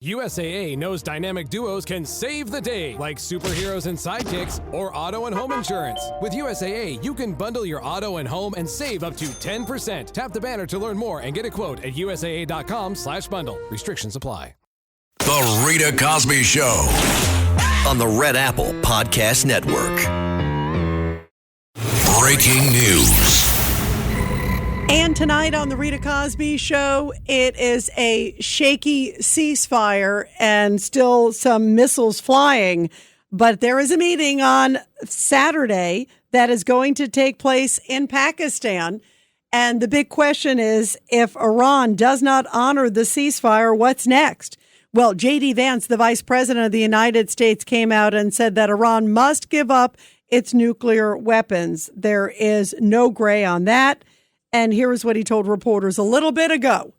USAA knows dynamic duos can save the day, like superheroes and sidekicks or auto and home insurance. With USAA, you can bundle your auto and home and save up to 10%. Tap the banner to learn more and get a quote at USAA.com/bundle. Restrictions apply. The Rita Cosby Show on the Red Apple Podcast Network. Breaking news. And tonight on the Rita Cosby Show, it is a shaky ceasefire and still some missiles flying. But there is a meeting on Saturday that is going to take place in Pakistan. And the big question is, if Iran does not honor the ceasefire, what's next? Well, J.D. Vance, the vice president of the United States, came out and said that Iran must give up its nuclear weapons. There is no gray on that. And here is what he told reporters a little bit ago.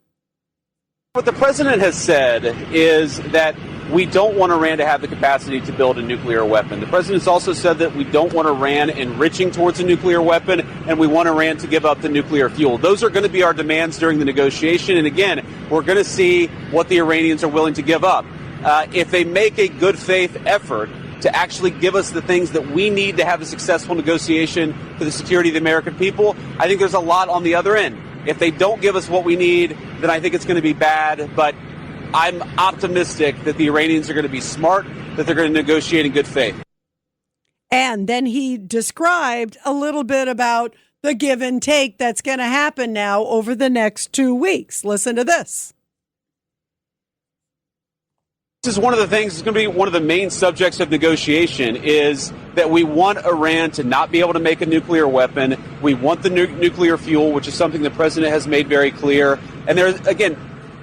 What the president has said is that we don't want Iran to have the capacity to build a nuclear weapon. The president's also said that we don't want Iran enriching towards a nuclear weapon, and we want Iran to give up the nuclear fuel. Those are going to be our demands during the negotiation. And again, we're going to see what the Iranians are willing to give up. If they make a good faith effort to actually give us the things that we need to have a successful negotiation for the security of the American people, I think there's a lot on the other end. If they don't give us what we need, then I think it's going to be bad. But I'm optimistic that the Iranians are going to be smart, that they're going to negotiate in good faith. And then he described a little bit about the give and take that's going to happen now over the next 2 weeks. Listen to this. This is one of the things that's going to be one of the main subjects of negotiation is that we want Iran to not be able to make a nuclear weapon. We want the nuclear fuel, which is something the president has made very clear. And there's, again,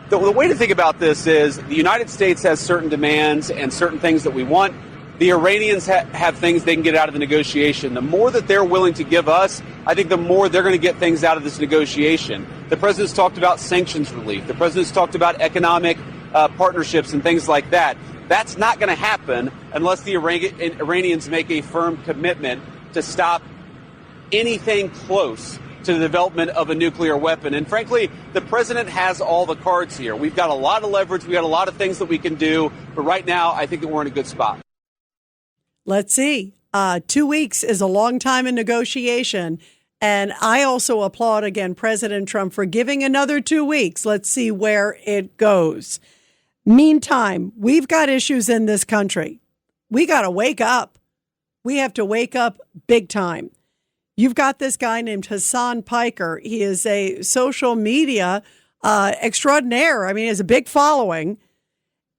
the way to think about this is the United States has certain demands and certain things that we want. The Iranians have things they can get out of the negotiation. The more that they're willing to give us, I think the more they're going to get things out of this negotiation. The president's talked about sanctions relief. The president's talked about economic partnerships and things like that. That's not going to happen unless the Iranians make a firm commitment to stop anything close to the development of a nuclear weapon. And frankly, the president has all the cards here. We've got a lot of leverage. We've got a lot of things that we can do. But right now, I think that we're in a good spot. Let's see. 2 weeks is a long time in negotiation. And I also applaud, again, President Trump for giving another 2 weeks. Let's see where it goes. Meantime, we've got issues in this country. We got to wake up. We have to wake up big time. You've got this guy named Hassan Piker. He is a social media extraordinaire. I mean, he has a big following.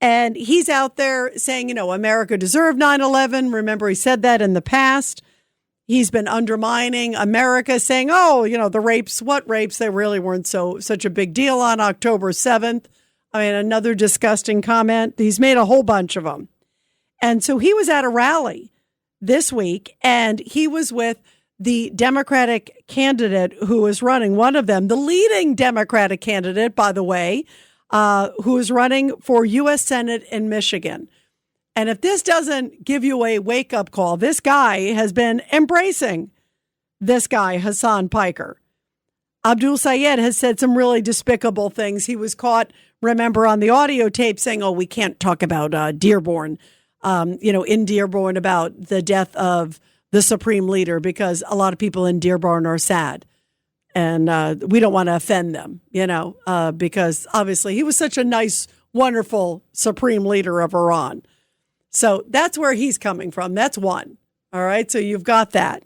And he's out there saying, you know, America deserved 9/11. Remember, he said that in the past. He's been undermining America, saying, oh, you know, the rapes, what rapes? They really weren't such a big deal on October 7th. I mean, another disgusting comment. He's made a whole bunch of them. And so he was at a rally this week, and he was with the Democratic candidate who is running, one of them, the leading Democratic candidate, by the way, who is running for U.S. Senate in Michigan. And if this doesn't give you a wake-up call, this guy has been embracing this guy, Hassan Piker. Abdul Sayed has said some really despicable things. He was caught, remember, on the audio tape saying, oh, we can't talk about Dearborn, in Dearborn about the death of the Supreme Leader because a lot of people in Dearborn are sad. And we don't want to offend them, because obviously he was such a nice, wonderful Supreme Leader of Iran. So that's where he's coming from. That's one. All right. So you've got that.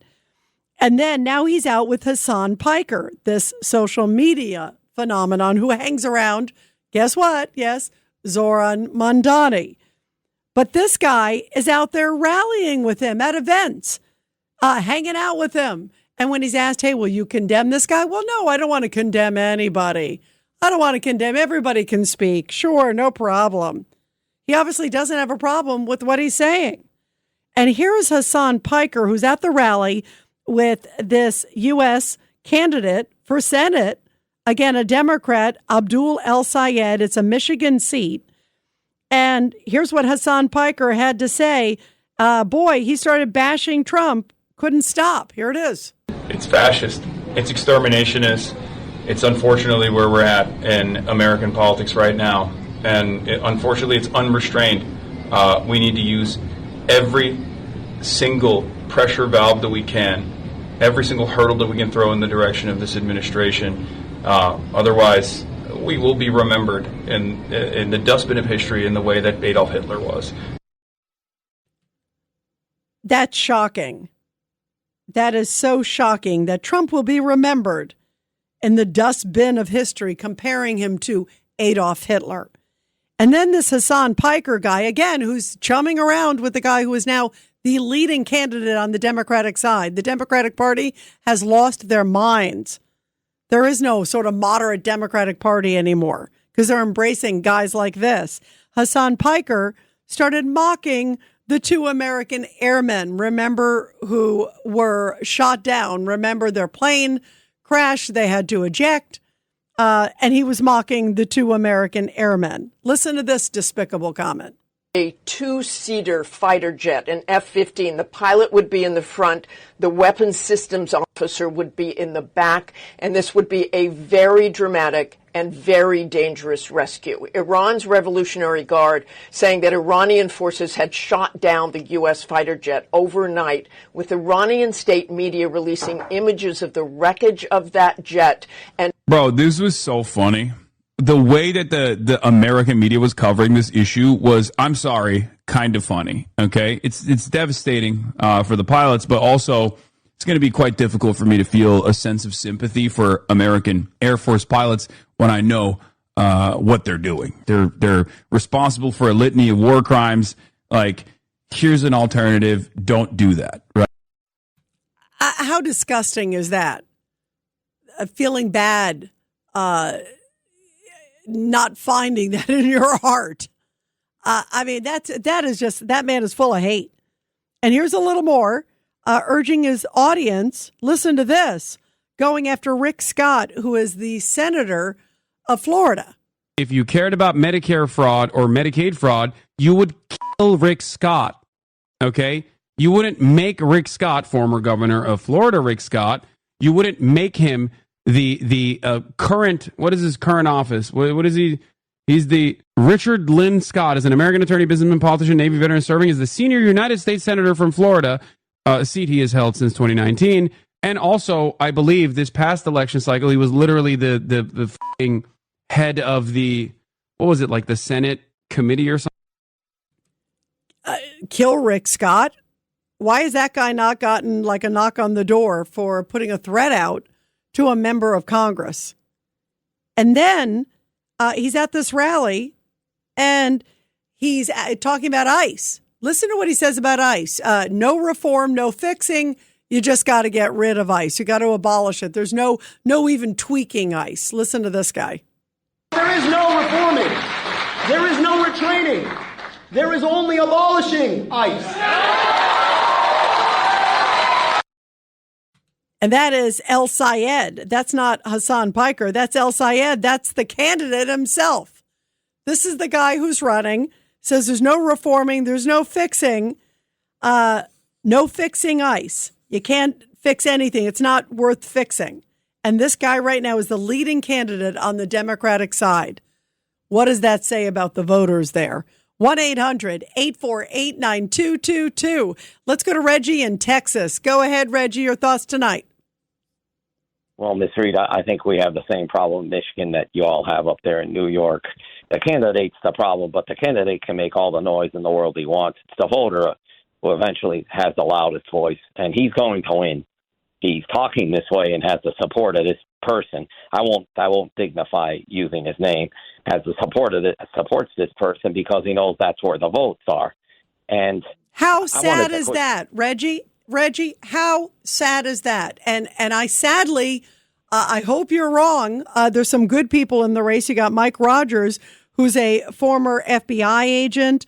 And then now he's out with Hassan Piker, this social media phenomenon who hangs around, guess what? Yes, Zoran Mandani. But this guy is out there rallying with him at events, hanging out with him. And when he's asked, hey, will you condemn this guy? Well, no, I don't want to condemn anybody. I don't want to condemn. Everybody can speak. Sure, no problem. He obviously doesn't have a problem with what he's saying. And here is Hassan Piker, who's at the rally with this U.S. candidate for Senate, again, a Democrat, Abdul El Sayed. It's a Michigan seat. And here's what Hassan Piker had to say. He started bashing Trump, couldn't stop. Here it is. It's fascist. It's exterminationist. It's unfortunately where we're at in American politics right now. and unfortunately it's unrestrained. We need to use every single pressure valve that we can, every single hurdle that we can throw in the direction of this administration. Otherwise, we will be remembered in the dustbin of history in the way that Adolf Hitler was. That's shocking. That is so shocking that Trump will be remembered in the dustbin of history, comparing him to Adolf Hitler. And then this Hassan Piker guy, again, who's chumming around with the guy who is now the leading candidate on the Democratic side. The Democratic Party has lost their minds. There is no sort of moderate Democratic Party anymore because they're embracing guys like this. Hassan Piker started mocking the 2 American airmen, remember, who were shot down. Remember, their plane crashed. They had to eject. And he was mocking the 2 American airmen. Listen to this despicable comment. A 2-seater fighter jet, an F-15. The pilot would be in the front. The weapons systems officer would be in the back. And this would be a very dramatic and very dangerous rescue. Iran's Revolutionary Guard saying that Iranian forces had shot down the U.S. fighter jet overnight, with Iranian state media releasing images of the wreckage of that jet. And bro, this was so funny. The way that the American media was covering this issue was, I'm sorry, kind of funny. Okay, it's devastating for the pilots, but also it's going to be quite difficult for me to feel a sense of sympathy for American Air Force pilots when I know what they're doing. They're responsible for a litany of war crimes. Like, here's an alternative. Don't do that. Right? How disgusting is that? Feeling bad. Not finding that in your heart. I mean, that man is full of hate. And here's a little more, urging his audience, listen to this, going after Rick Scott, who is the senator of Florida. If you cared about Medicare fraud or Medicaid fraud, you would kill Rick Scott. Okay? You wouldn't make Rick Scott, former governor of Florida, Rick Scott, you wouldn't make him the current, what is his current office? What is he? He's the Richard Lynn Scott, is an American attorney, businessman, politician, Navy veteran, serving as the senior United States senator from Florida, a seat he has held since 2019. And also, I believe this past election cycle, he was literally the f***ing head of the, what was it, like the Senate committee or something? Kill Rick Scott? Why has that guy not gotten like a knock on the door for putting a threat out to a member of Congress? And then he's at this rally and he's talking about ICE. Listen to what he says about ICE. No reform, no fixing. You just got to get rid of ICE. You got to abolish it. There's no even tweaking ICE. Listen to this guy. There is no reforming. There is no retraining. There is only abolishing ICE. And that is El Sayed. That's not Hassan Piker. That's El Sayed. That's the candidate himself. This is the guy who's running, says there's no reforming, there's no fixing, no fixing ICE. You can't fix anything. It's not worth fixing. And this guy right now is the leading candidate on the Democratic side. What does that say about the voters there? 1-800-848-9222. Let's go to Reggie in Texas. Go ahead, Reggie. Your thoughts tonight. Well, Miss Rita, I think we have the same problem in Michigan that you all have up there in New York. The candidate's the problem, but the candidate can make all the noise in the world he wants. It's the voter who eventually has the loudest voice, and he's going to win. He's talking this way and has the support of this person. I won't dignify using his name. Has the support of supports this person because he knows that's where the votes are. And how sad is that, Reggie? Reggie, how sad is that? And I sadly, I hope you're wrong. There's some good people in the race. You got Mike Rogers, who's a former FBI agent.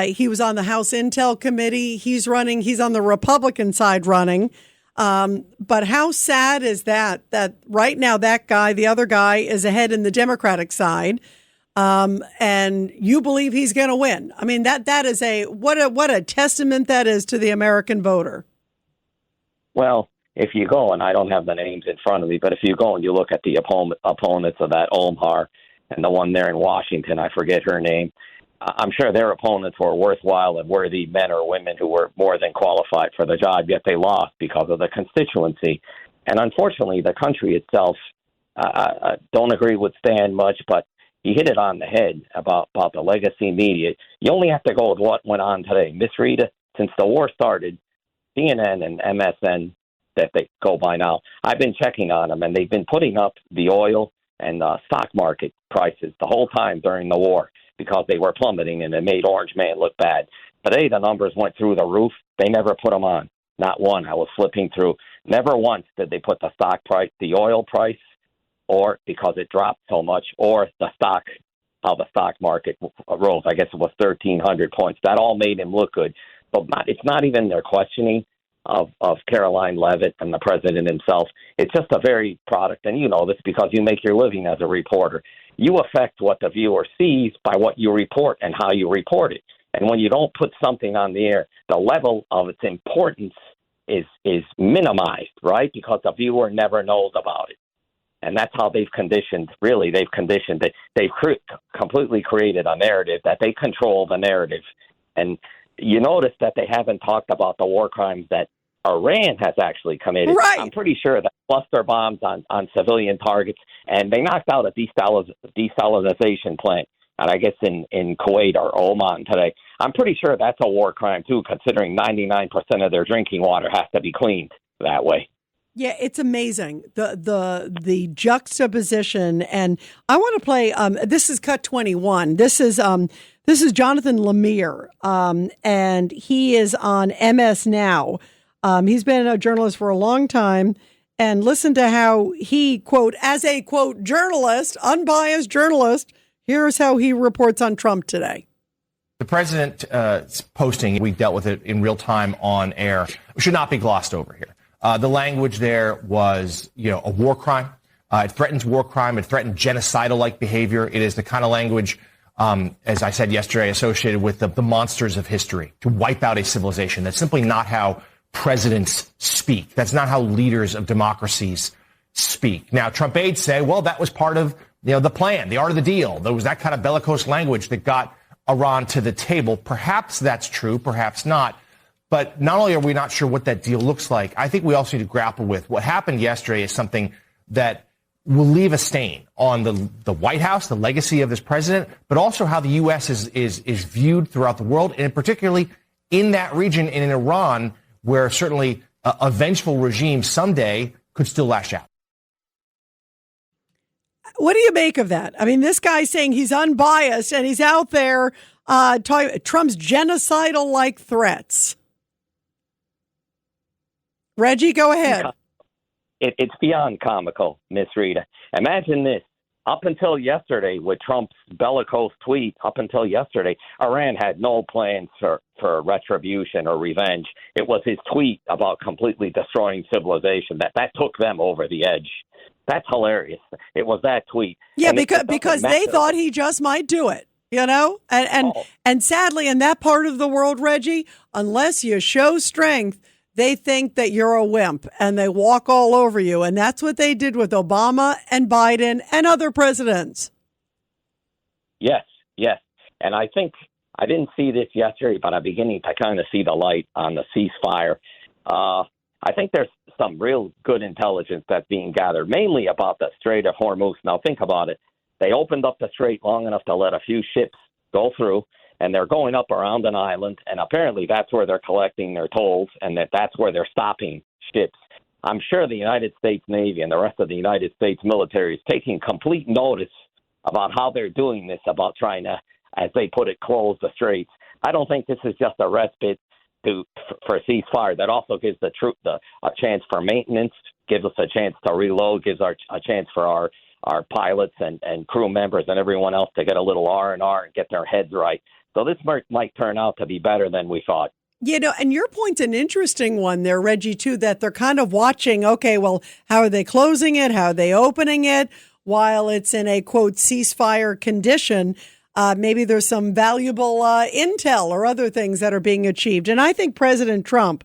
He was on the House Intel Committee. He's running. He's on the Republican side running. But how sad is that right now that guy, the other guy, is ahead in the Democratic side, and you believe he's going to win? I mean, that is what a testament that is to the American voter. Well, if you go, and I don't have the names in front of me, but if you go and you look at the opponents of that Omar and the one there in Washington, I forget her name. I'm sure their opponents were worthwhile and worthy men or women who were more than qualified for the job, yet they lost because of the constituency. And unfortunately, the country itself, I don't agree with Stan much, but he hit it on the head about the legacy media. You only have to go with what went on today. Miss Rita, since the war started, CNN and MSN, that they go by now, I've been checking on them, and they've been putting up the oil and stock market prices the whole time during the war because they were plummeting and it made Orange Man look bad. Today, the numbers went through the roof. They never put them on. Not one. I was flipping through. Never once did they put the stock price, the oil price, or because it dropped so much, or the stock, how the stock market rose. I guess it was 1,300 points. That all made him look good. But it's not even their questioning of Caroline Leavitt and the president himself. It's just a very product, and you know this because you make your living as a reporter. You affect what the viewer sees by what you report and how you report it. And when you don't put something on the air, the level of its importance is minimized, right? Because the viewer never knows about it. And that's how they've conditioned it. They've completely created a narrative that they control the narrative. And you notice that they haven't talked about the war crimes that Iran has actually committed. Right. I'm pretty sure that cluster bombs on civilian targets, and they knocked out a desalinization plant, and I guess in Kuwait or Oman today. I'm pretty sure that's a war crime, too, considering 99% of their drinking water has to be cleaned that way. Yeah, it's amazing, the juxtaposition. And I want to play, this is Cut 21. This is Jonathan Lemire, and he is on MS Now. He's been a journalist for a long time, and listen to how he, quote, as a, quote, journalist, unbiased journalist, here's how he reports on Trump today. The president's posting, we dealt with it in real time on air, should not be glossed over here. The language there was, a war crime. It threatens war crime. It threatened genocidal-like behavior. It is the kind of language, as I said yesterday, associated with the monsters of history, to wipe out a civilization. That's simply not how presidents speak. That's not how leaders of democracies speak. Now, Trump aides say, well, that was part of the plan, the art of the deal. There was that kind of bellicose language that got Iran to the table. Perhaps that's true, perhaps not. But not only are we not sure what that deal looks like, I think we also need to grapple with what happened yesterday is something that will leave a stain on the White House, the legacy of this president, but also how the U.S. is viewed throughout the world, and particularly in that region and in Iran, where certainly a vengeful regime someday could still lash out. What do you make of that? I mean, this guy's saying he's unbiased and he's out there talking Trump's genocidal-like threats. Reggie, go ahead. It's beyond comical, Miss Rita. Imagine this. Up until yesterday, with Trump's bellicose tweet, up until yesterday, Iran had no plans for retribution or revenge. It was his tweet about completely destroying civilization that took them over the edge. That's hilarious. It was that tweet. Yeah, because they thought he just might do it, and sadly, in that part of the world, Reggie, unless you show strength, they think that you're a wimp and they walk all over you. And that's what they did with Obama and Biden and other presidents. Yes. And I think I didn't see this yesterday, but I'm beginning to kind of see the light on the ceasefire. I think there's some real good intelligence that's being gathered, mainly about the Strait of Hormuz. Now, think about it. They opened up the strait long enough to let a few ships go through, and they're going up around an island, and apparently that's where they're collecting their tolls, and that's where they're stopping ships. I'm sure the United States Navy and the rest of the United States military is taking complete notice about how they're doing this, about trying to, as they put it, close the straits. I don't think this is just a respite for ceasefire. That also gives the troop a chance for maintenance, gives us a chance to reload, gives a chance for our pilots and crew members and everyone else to get a little R&R and get their heads right. So this might turn out to be better than we thought. And your point's an interesting one there, Reggie, too, that they're kind of watching, okay, well, how are they closing it? How are they opening it? While it's in a, quote, ceasefire condition, maybe there's some valuable intel or other things that are being achieved. And I think President Trump,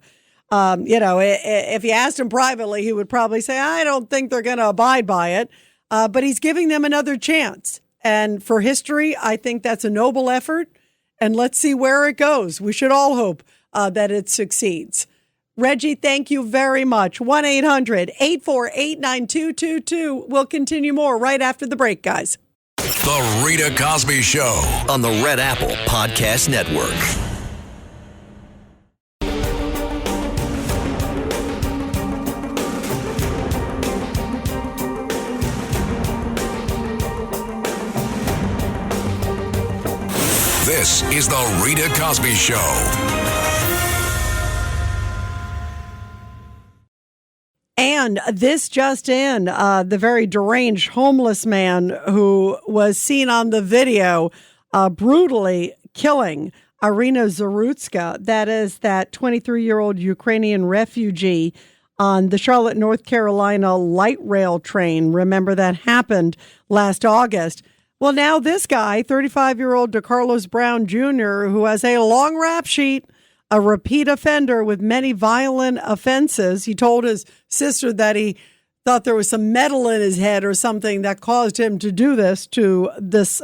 if you asked him privately, he would probably say, I don't think they're going to abide by it. But he's giving them another chance. And for history, I think that's a noble effort. And let's see where it goes. We should all hope that it succeeds. Reggie, thank you very much. 1-800-848-9222. We'll continue more right after the break, guys. The Rita Cosby Show on the Red Apple Podcast Network. This is the Rita Cosby Show. And this just in, the very deranged homeless man who was seen on the video brutally killing Irina Zarutska, that is that 23-year-old Ukrainian refugee on the Charlotte, North Carolina light rail train. Remember that happened last August. Well, now this guy, 35-year-old DeCarlos Brown Jr., who has a long rap sheet, a repeat offender with many violent offenses. He told his sister that he thought there was some metal in his head or something that caused him to do this to this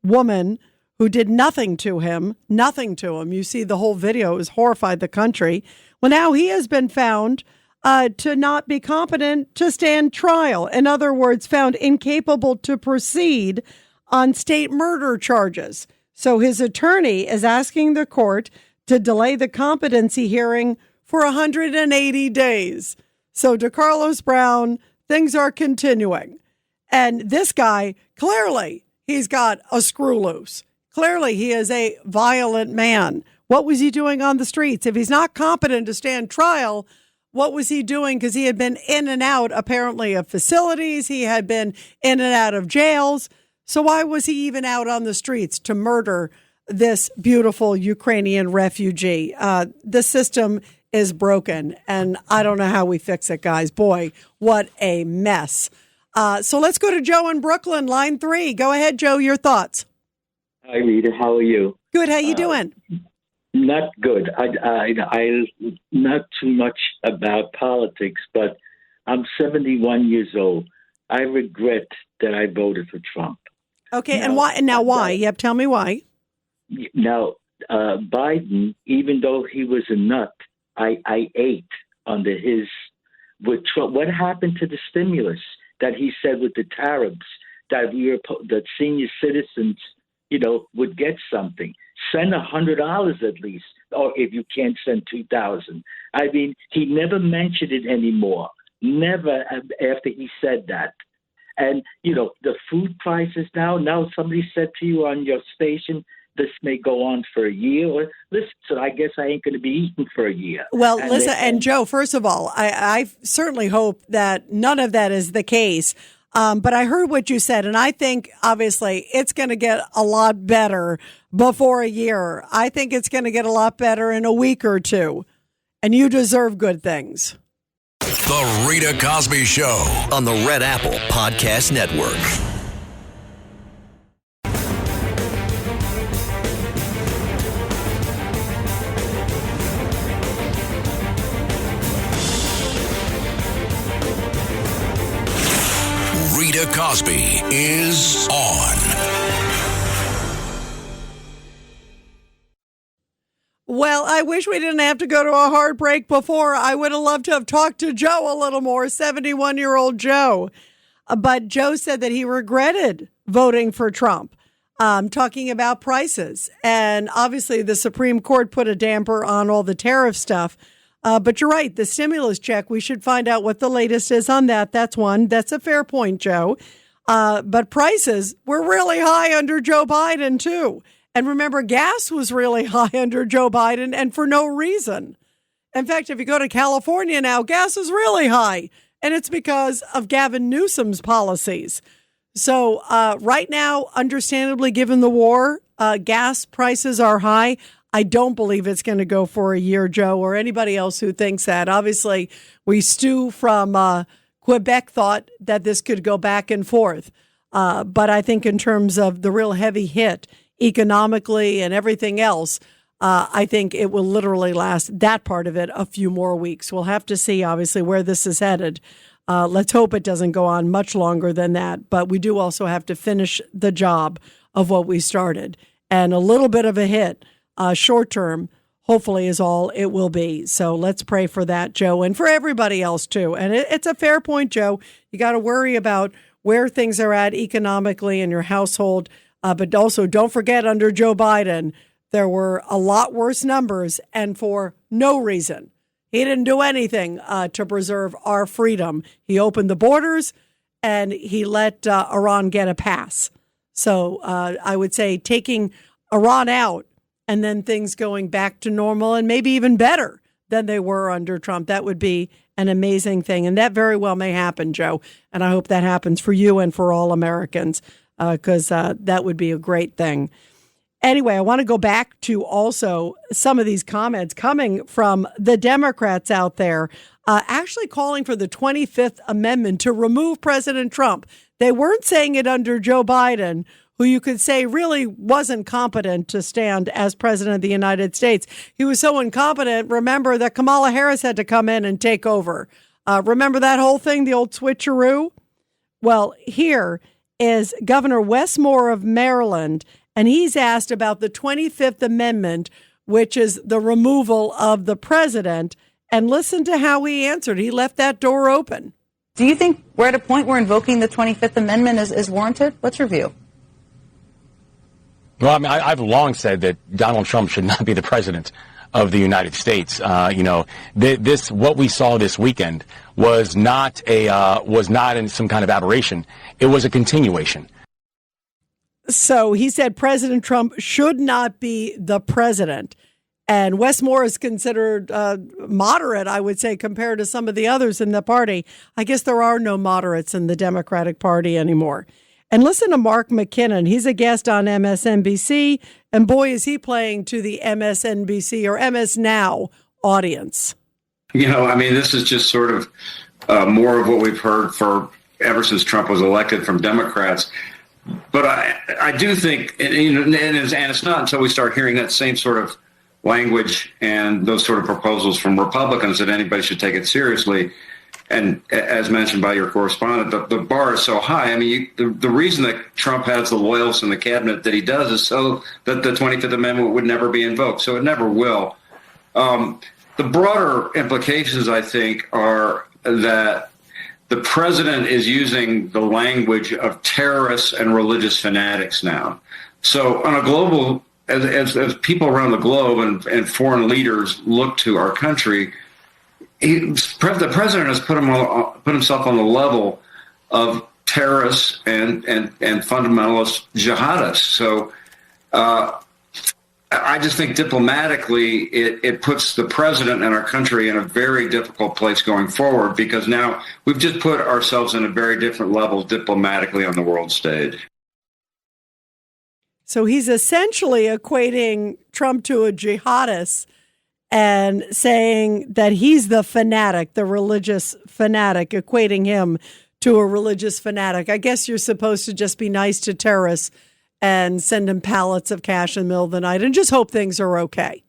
woman who did nothing to him. You see the whole video. It was horrified the country. Well, now he has been found to not be competent to stand trial. In other words, found incapable to proceed on state murder charges. So his attorney is asking the court to delay the competency hearing for 180 days. So DeCarlos Brown, things are continuing. And this guy, clearly, he's got a screw loose. Clearly, he is a violent man. What was he doing on the streets? If he's not competent to stand trial, what was he doing? Because he had been in and out, apparently, of facilities. He had been in and out of jails. So why was he even out on the streets to murder this beautiful Ukrainian refugee? The system is broken, and I don't know how we fix it, guys. Boy, what a mess. So let's go to Joe in Brooklyn, line 3. Go ahead, Joe, your thoughts. Hi, Rita. How are you? Good. How you doing? Not good. I not too much about politics, but I'm 71 years old. I regret that I voted for Trump. Okay, and why? And now why? Yep, tell me why. Now, Biden, even though he was a nut, I ate under his with Trump. What happened to the stimulus that he said with the tariffs that that senior citizens, would get something? Send $100 at least, or if you can't send $2,000. I mean, he never mentioned it anymore. Never after he said that. And the food prices now. Now somebody said to you on your station, this may go on for a year. Or listen, so I guess I ain't going to be eating for a year. Well, listen, and Joe, first of all, I certainly hope that none of that is the case. But I heard what you said, and I think, obviously, it's going to get a lot better before a year. I think it's going to get a lot better in a week or two. And you deserve good things. The Rita Cosby Show on the Red Apple Podcast Network. Rita Cosby is on. Well, I wish we didn't have to go to a hard break before. I would have loved to have talked to Joe a little more, 71-year-old Joe. But Joe said that he regretted voting for Trump, talking about prices. And obviously the Supreme Court put a damper on all the tariff stuff. But you're right, the stimulus check, we should find out what the latest is on that. That's one. That's a fair point, Joe. But prices were really high under Joe Biden, too. And remember, gas was really high under Joe Biden, and for no reason. In fact, if you go to California now, gas is really high, and it's because of Gavin Newsom's policies. So right now, understandably, given the war, gas prices are high. I don't believe it's going to go for a year, Joe, or anybody else who thinks that. Obviously, Stu from Quebec thought that this could go back and forth. But I think in terms of the real heavy hit economically and everything else, I think it will literally last, that part of it, a few more weeks. We'll have to see, obviously, where this is headed. Let's hope it doesn't go on much longer than that. But we do also have to finish the job of what we started. And a little bit of a hit, short term, hopefully is all it will be. So let's pray for that, Joe, and for everybody else, too. And it's a fair point, Joe. You got to worry about where things are at economically in your household. But also don't forget, under Joe Biden, there were a lot worse numbers and for no reason. He didn't do anything to preserve our freedom. He opened the borders and he let Iran get a pass. So I would say taking Iran out and then things going back to normal and maybe even better than they were under Trump, that would be an amazing thing. And that very well may happen, Joe. And I hope that happens for you and for all Americans, because that would be a great thing. Anyway, I want to go back to also some of these comments coming from the Democrats out there, actually calling for the 25th Amendment to remove President Trump. They weren't saying it under Joe Biden, who you could say really wasn't competent to stand as president of the United States. He was so incompetent, remember, that Kamala Harris had to come in and take over. Remember that whole thing, the old switcheroo? Well, here is Governor Wes Moore of Maryland, and he's asked about the 25th Amendment, which is the removal of the president. And listen to how he answered. He left that door open. Do you think we're at a point where invoking the 25th Amendment is warranted? What's your view? Well, I mean, I've long said that Donald Trump should not be the president of the United States. What we saw this weekend was not in some kind of aberration. It was a continuation. So he said President Trump should not be the president. And Wes Moore is considered moderate, I would say, compared to some of the others in the party. I guess there are no moderates in the Democratic Party anymore. And listen to Mark McKinnon. He's a guest on MSNBC. And boy, is he playing to the MSNBC or MS Now audience. This is just sort of more of what we've heard for ever since Trump was elected from Democrats. But I do think, and it's not until we start hearing that same sort of language and those sort of proposals from Republicans that anybody should take it seriously. And as mentioned by your correspondent, the bar is so high. I mean, the reason that Trump has the loyalists in the cabinet that he does is so that the 25th Amendment would never be invoked. So it never will. The broader implications, I think, are that the president is using the language of terrorists and religious fanatics now. So on a global, as people around the globe and foreign leaders look to our country, the president has put himself on the level of terrorists and fundamentalist jihadists. So I just think diplomatically it puts the president and our country in a very difficult place going forward, because now we've just put ourselves in a very different level diplomatically on the world stage. So he's essentially equating Trump to a jihadist and saying that he's the fanatic, the religious fanatic, equating him to a religious fanatic. I guess you're supposed to just be nice to terrorists and send them pallets of cash in the middle of the night and just hope things are okay.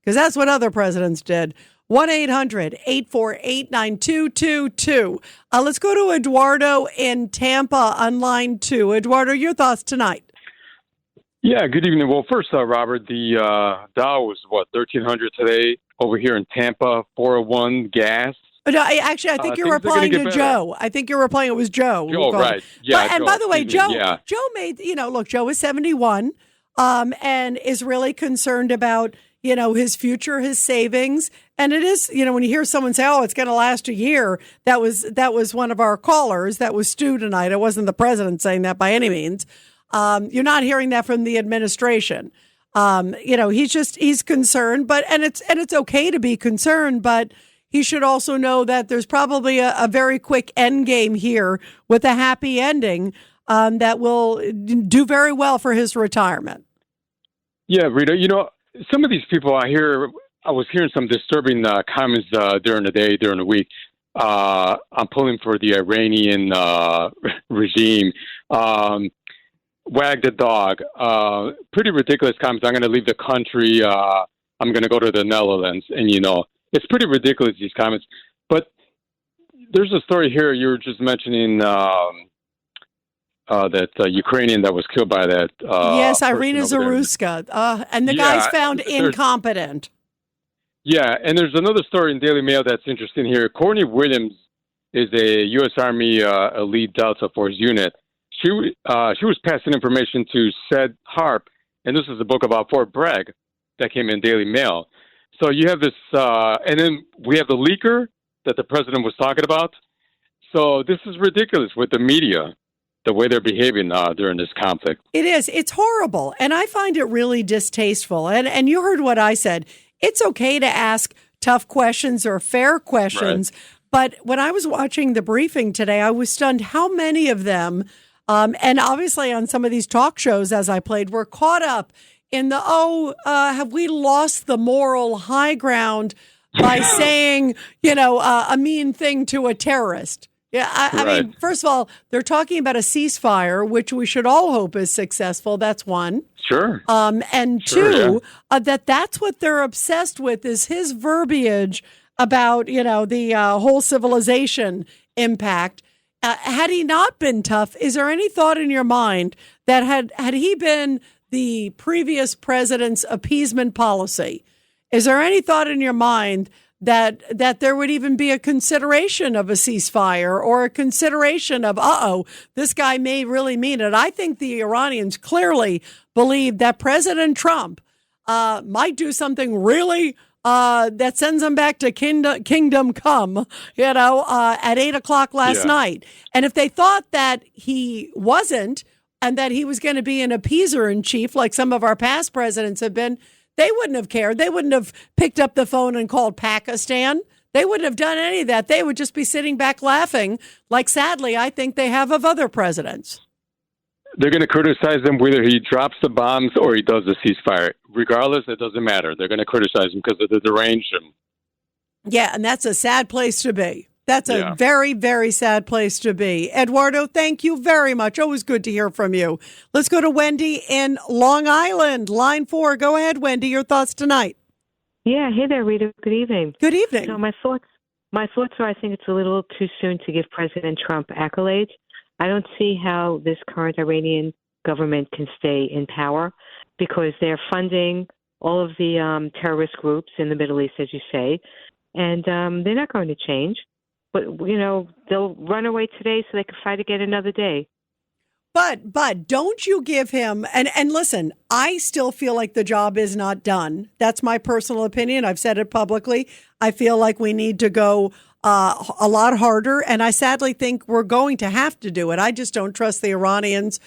Because that's what other presidents did. 1-800-848-9222. Let's go to Eduardo in Tampa on line 2. Eduardo, your thoughts tonight? Yeah, good evening. Well, first, Robert, the Dow was, 1,300 today over here in Tampa, 401 gas. No, I think you're replying to Joe. I think you're replying. It was Joe. Joe, right. Yeah. And by the way, Joe made, Joe is 71 and is really concerned about, his future, his savings. And it is, when you hear someone say, oh, it's going to last a year, that was one of our callers. That was Stu tonight. It wasn't the president saying that by any means. You're not hearing that from the administration. He's concerned, and it's okay to be concerned, but he should also know that there's probably a very quick end game here with a happy ending that will do very well for his retirement. Yeah, Rita, some of these people I was hearing some disturbing comments during the week. I'm pulling for the Iranian regime. Wag the dog. Pretty ridiculous comments. I'm going to leave the country. I'm going to go to the Netherlands. And, it's pretty ridiculous, these comments. But there's a story here. You were just mentioning that Ukrainian that was killed by that. Yes, Irina Zaruska. And the guy's found incompetent. Yeah, and there's another story in Daily Mail that's interesting here. Courtney Williams is a U.S. Army elite Delta Force unit. She was passing information to Sed Harp, and this is a book about Fort Bragg that came in Daily Mail. So you have this, and then we have the leaker that the president was talking about. So this is ridiculous with the media, the way they're behaving during this conflict. It is. It's horrible. And I find it really distasteful. And you heard what I said. It's okay to ask tough questions or fair questions. Right. But when I was watching the briefing today, I was stunned how many of them, and obviously on some of these talk shows as I played, were caught up in the, have we lost the moral high ground by saying, a mean thing to a terrorist? Yeah, I mean, first of all, they're talking about a ceasefire, which we should all hope is successful. That's one. Sure. And two, that's what they're obsessed with is his verbiage about, the whole civilization impact. Had he not been tough, is there any thought in your mind that had he been the previous president's appeasement policy, is there any thought in your mind that there would even be a consideration of a ceasefire or a consideration of, this guy may really mean it? I think the Iranians clearly believe that President Trump might do something really that sends them back to kingdom come, at 8 o'clock last night. And if they thought that he wasn't and that he was going to be an appeaser in chief like some of our past presidents have been, they wouldn't have cared. They wouldn't have picked up the phone and called Pakistan. They wouldn't have done any of that. They would just be sitting back laughing, like sadly I think they have of other presidents. They're going to criticize him whether he drops the bombs or he does the ceasefire. Regardless, it doesn't matter. They're going to criticize him because of the deranged him. Yeah, and that's a sad place to be. That's a very, very sad place to be. Eduardo, thank you very much. Always good to hear from you. Let's go to Wendy in Long Island, line 4. Go ahead, Wendy. Your thoughts tonight. Yeah. Hey there, Rita. Good evening. Good evening. So my thoughts are I think it's a little too soon to give President Trump accolades. I don't see how this current Iranian government can stay in power because they're funding all of the terrorist groups in the Middle East, as you say, and they're not going to change. But, they'll run away today so they can fight again another day. But don't you give him, and listen, I still feel like the job is not done. That's my personal opinion. I've said it publicly. I feel like we need to go a lot harder, and I sadly think we're going to have to do it. I just don't trust the Iranians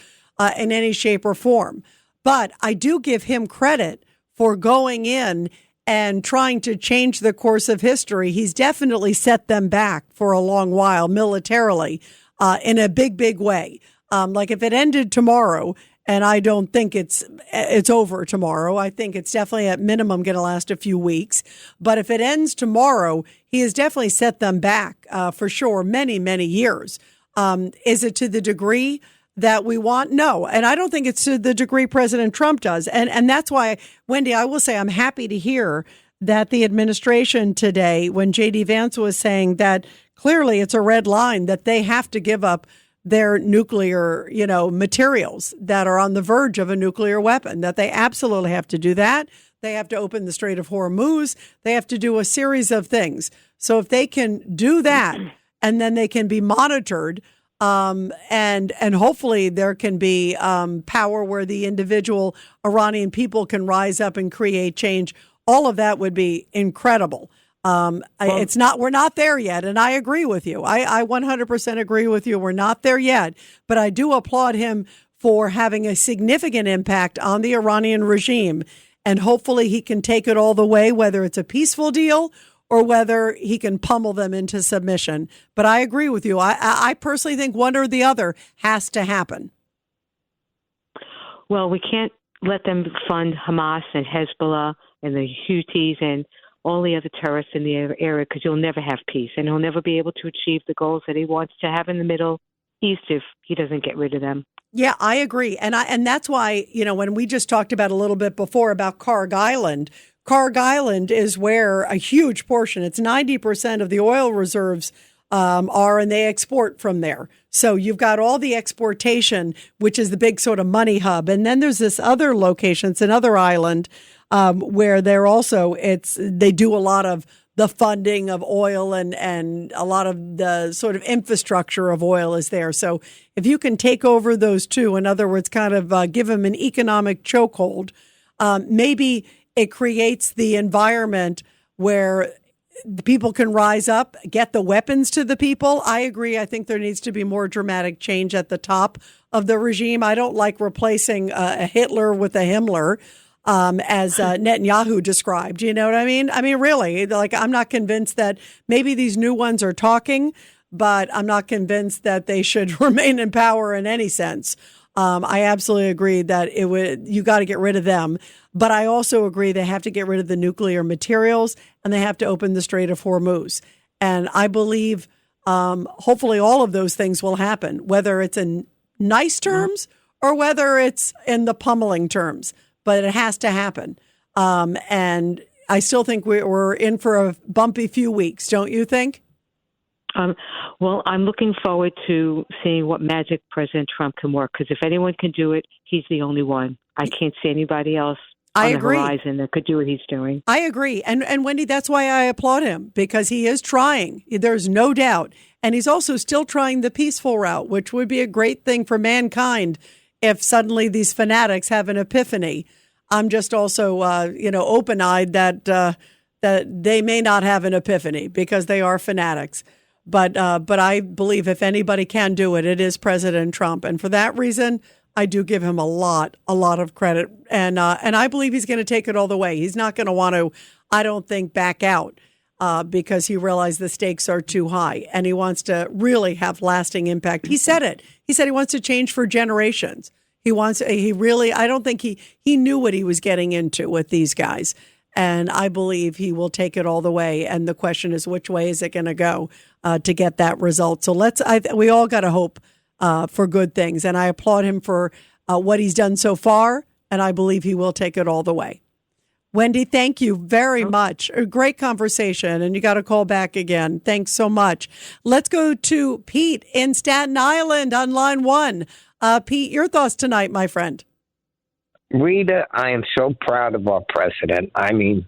in any shape or form. But I do give him credit for going in and trying to change the course of history. He's definitely set them back for a long while militarily in a big, big way. Like if it ended tomorrow, and I don't think it's over tomorrow. I think it's definitely at minimum going to last a few weeks. But if it ends tomorrow, he has definitely set them back for sure many, many years. Is it to the degree that we want? No. And I don't think it's to the degree President Trump does. And that's why, Wendy, I will say I'm happy to hear that the administration today, when J.D. Vance was saying that clearly it's a red line that they have to give up their nuclear, materials that are on the verge of a nuclear weapon, that they absolutely have to do that. They have to open the Strait of Hormuz. They have to do a series of things. So if they can do that, and then they can be monitored, and hopefully there can be power where the individual Iranian people can rise up and create change. All of that would be incredible. We're not there yet. And I agree with you. I 100% agree with you. We're not there yet, but I do applaud him for having a significant impact on the Iranian regime. And hopefully he can take it all the way, whether it's a peaceful deal or whether he can pummel them into submission. But I agree with you. I personally think one or the other has to happen. Well, we can't let them fund Hamas and Hezbollah and the Houthis and all the other terrorists in the area because you'll never have peace and he'll never be able to achieve the goals that he wants to have in the Middle East if he doesn't get rid of them. Yeah, I agree. And that's why, when we just talked about a little bit before about Karg Island is where a huge portion, it's 90% of the oil reserves are, and they export from there. So you've got all the exportation, which is the big sort of money hub. And then there's this other location, it's another island, where they do a lot of the funding of oil and a lot of the sort of infrastructure of oil is there. So if you can take over those two, in other words, kind of give them an economic chokehold, maybe it creates the environment where the people can rise up, get the weapons to the people. I agree. I think there needs to be more dramatic change at the top of the regime. I don't like replacing a Hitler with a Himmler, as Netanyahu described. You know what I mean? I mean, really, like, I'm not convinced that maybe these new ones are talking, but I'm not convinced that they should remain in power in any sense. I absolutely agree that you got to get rid of them. But I also agree they have to get rid of the nuclear materials and they have to open the Strait of Hormuz. And I believe hopefully all of those things will happen, whether it's in nice terms or whether it's in the pummeling terms. But it has to happen. And I still think we're in for a bumpy few weeks, don't you think? Well, I'm looking forward to seeing what magic President Trump can work, because if anyone can do it, he's the only one. I can't see anybody else on the horizon that could do what he's doing. I agree. And Wendy, that's why I applaud him, because he is trying. There's no doubt. And he's also still trying the peaceful route, which would be a great thing for mankind if suddenly these fanatics have an epiphany. I'm just also, open-eyed that they may not have an epiphany because they are fanatics. But I believe if anybody can do it, it is President Trump. And for that reason, I do give him a lot of credit. And I believe he's going to take it all the way. He's not going to want to, I don't think, back out because he realized the stakes are too high. And he wants to really have lasting impact. He said it. He said he wants to change for generations. I don't think he knew what he was getting into with these guys. And I believe he will take it all the way. And the question is, which way is it going to go to get that result? So we all got to hope for good things. And I applaud him for what he's done so far. And I believe he will take it all the way. Wendy, thank you very much. A great conversation. And you got to call back again. Thanks so much. Let's go to Pete in Staten Island on line 1. Pete, your thoughts tonight, my friend. Rita, I am so proud of our president. I mean,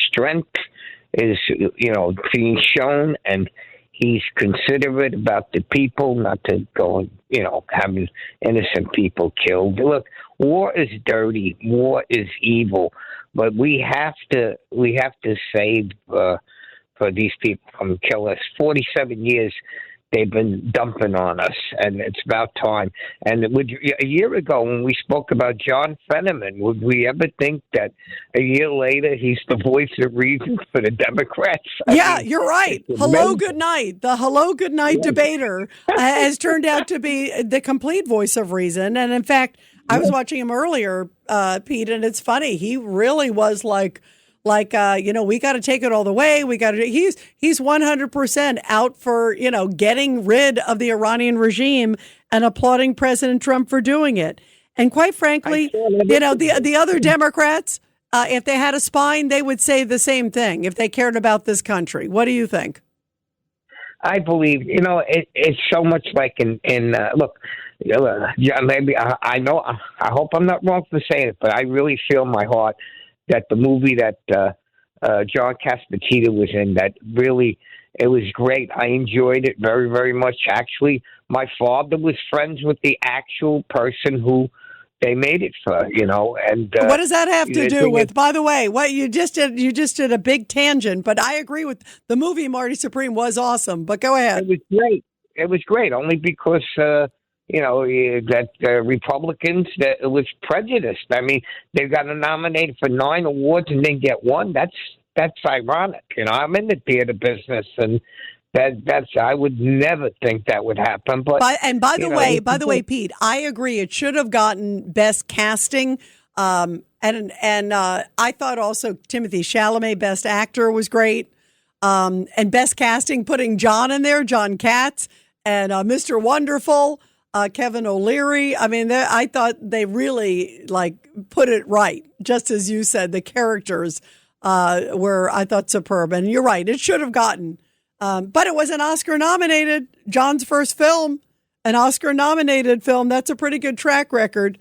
strength is, being shown, and he's considerate about the people, not to go and, having innocent people killed. Look, war is dirty. War is evil. But we have to save for these people from killing us. 47 years they've been dumping on us, and it's about time. And a year ago, when we spoke about John Fetterman, would we ever think that a year later he's the voice of reason for the Democrats? You're right. Hello, good night. The hello, good night debater has turned out to be the complete voice of reason. And in fact, I was watching him earlier, Pete, and it's funny. He really was like, we got to take it all the way. He's 100% out for, getting rid of the Iranian regime and applauding President Trump for doing it. And quite frankly, the other Democrats, if they had a spine, they would say the same thing if they cared about this country. What do you think? I believe, it's so much like look, maybe I know, I hope I'm not wrong for saying it, but I really feel in my heart that the movie that John Castellaneta was in, that really, it was great. I enjoyed it very, very much. Actually, my father was friends with the actual person who they made it for, and what does that have to do with, by the way, what you just did a big tangent, but I agree with the movie. Marty Supreme was awesome, but go ahead. It was great only because, that Republicans, that it was prejudiced. I mean, they got nominated for 9 awards and didn't get one. That's ironic. I'm in the theater business, and that's I would never think that would happen. But by the way, Pete, I agree. It should have gotten best casting. And I thought also Timothy Chalamet, best actor, was great. And best casting, putting John in there, John Katz, and Mr. Wonderful. Kevin O'Leary. I mean, I thought they really put it right. Just as you said, the characters were, I thought, superb. And you're right. It should have gotten But it was an Oscar-nominated, John's first film, an Oscar-nominated film. That's a pretty good track record.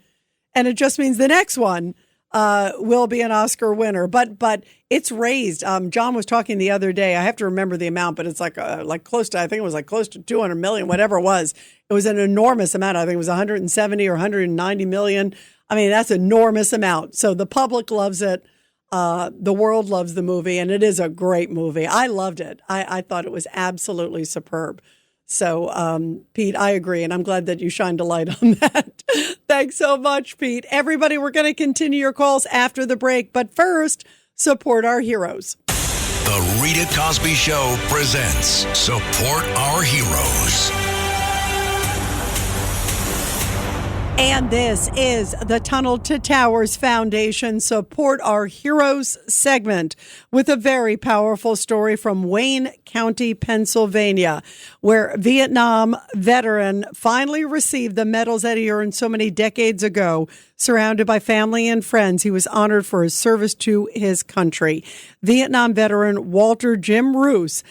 And it just means the next one will be an Oscar winner. But it's raised. John was talking the other day. I have to remember the amount, but it's like close to, I think it was like close to 200 million, whatever it was. It was an enormous amount. I think it was 170 or 190 million. I mean, that's an enormous amount. So the public loves it. The world loves the movie, and it is a great movie. I loved it. I thought it was absolutely superb. So, Pete, I agree, and I'm glad that you shined a light on that. Thanks so much, Pete. Everybody, we're going to continue your calls after the break, but first, support our heroes. The Rita Cosby Show presents Support Our Heroes. And this is the Tunnel to Towers Foundation Support Our Heroes segment with a very powerful story from Wayne County, Pennsylvania, where Vietnam veteran finally received the medals that he earned so many decades ago. Surrounded by family and friends, he was honored for his service to his country. Vietnam veteran Walter Jim Roos,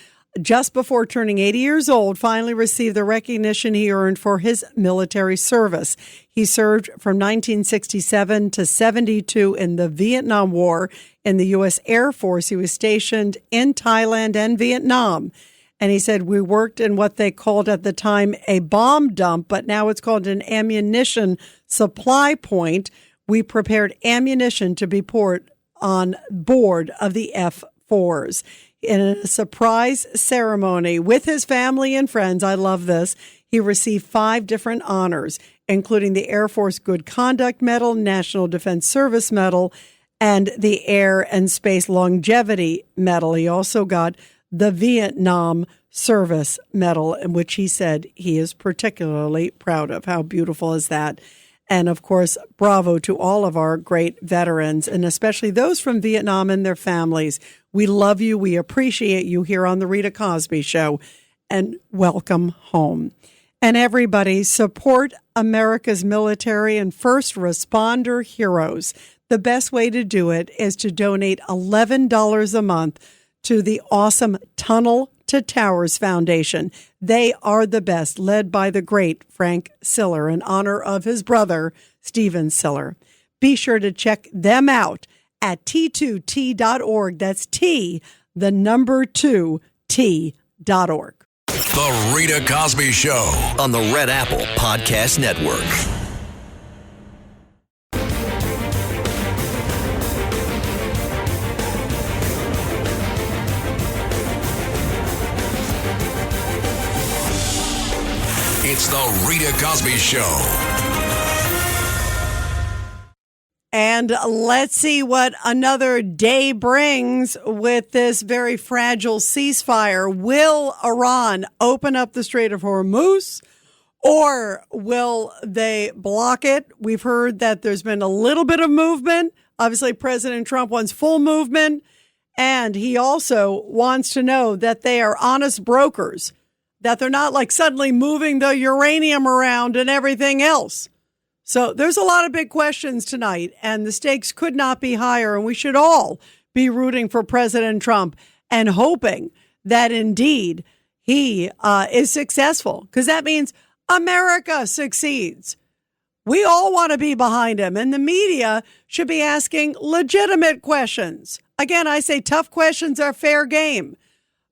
just before turning 80 years old, finally received the recognition he earned for his military service. He served from 1967 to 72 in the Vietnam War in the U.S. Air Force. He was stationed in Thailand and Vietnam. And he said, we worked in what they called at the time a bomb dump, but now it's called an ammunition supply point. We prepared ammunition to be poured on board of the F-4s. In a surprise ceremony with his family and friends, I love this, he received 5 different honors, including the Air Force Good Conduct Medal, National Defense Service Medal, and the Air and Space Longevity Medal. He also got the Vietnam Service Medal, in which he said he is particularly proud of. How beautiful is that? And, of course, bravo to all of our great veterans, and especially those from Vietnam and their families. We love you. We appreciate you here on The Rita Cosby Show, and welcome home. And everybody, support America's military and first responder heroes. The best way to do it is to donate $11 a month to the awesome Tunnel to Towers Foundation. They are the best, led by the great Frank Siller in honor of his brother, Stephen Siller. Be sure to check them out at T2T.org. That's T, the number 2, T.org. The Rita Cosby Show on the Red Apple Podcast Network. It's the Rita Cosby Show. And let's see what another day brings with this very fragile ceasefire. Will Iran open up the Strait of Hormuz, or will they block it? We've heard that there's been a little bit of movement. Obviously, President Trump wants full movement, and he also wants to know that they are honest brokers, that they're not like suddenly moving the uranium around and everything else. So there's a lot of big questions tonight, and the stakes could not be higher. And we should all be rooting for President Trump and hoping that indeed he is successful, because that means America succeeds. We all want to be behind him, and the media should be asking legitimate questions. Again, I say tough questions are fair game.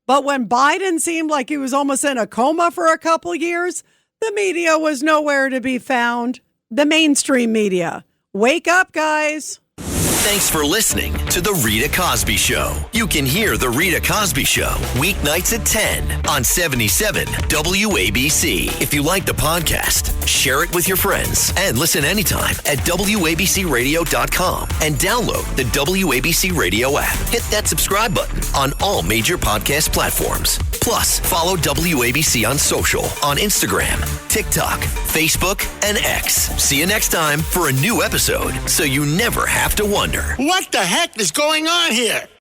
But when Biden seemed like he was almost in a coma for a couple years, the media was nowhere to be found. The mainstream media. Wake up, guys. Thanks for listening to The Rita Cosby Show. You can hear The Rita Cosby Show weeknights at 10 on 77 WABC. If you like the podcast, share it with your friends and listen anytime at WABCRadio.com and download the WABC Radio app. Hit that subscribe button on all major podcast platforms. Plus, follow WABC on social on Instagram, TikTok, Facebook, and X. See you next time for a new episode so you never have to wonder. What the heck is going on here?